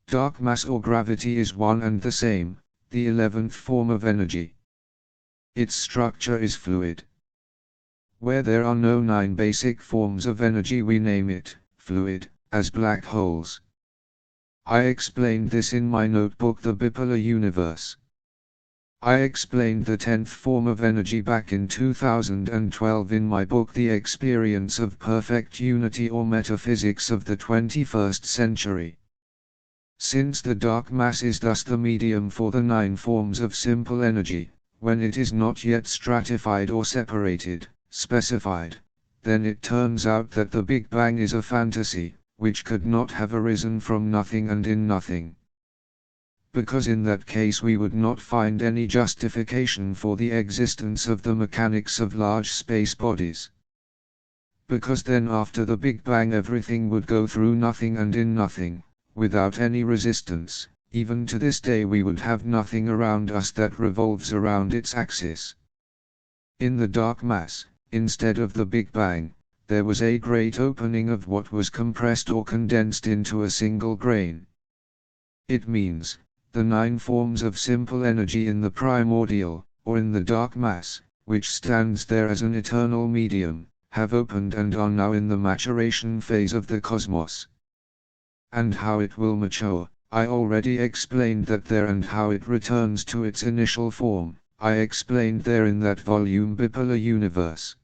Dark mass or gravity is one and the same, the 11th form of energy. Its structure is fluid. Where there are no 9 basic forms of energy, we name it fluid, as black holes. I explained this in my notebook, The Bipolar Universe. I explained the 10th form of energy back in 2012 in my book The Experience of Perfect Unity, or Metaphysics of the 21st Century. Since the dark mass is thus the medium for the 9 forms of simple energy, when it is not yet stratified or separated, specified, then it turns out that the Big Bang is a fantasy, which could not have arisen from nothing and in nothing. Because in that case we would not find any justification for the existence of the mechanics of large space bodies. Because then after the Big Bang everything would go through nothing and in nothing, without any resistance. Even to this day we would have nothing around us that revolves around its axis. In the dark mass, instead of the Big Bang, there was a great opening of what was compressed or condensed into a single grain. It means, the 9 forms of simple energy in the primordial, or in the dark mass, which stands there as an eternal medium, have opened and are now in the maturation phase of the cosmos. And how it will mature, I already explained that there, and how it returns to its initial form, I explained there in that volume Bipolar Universe.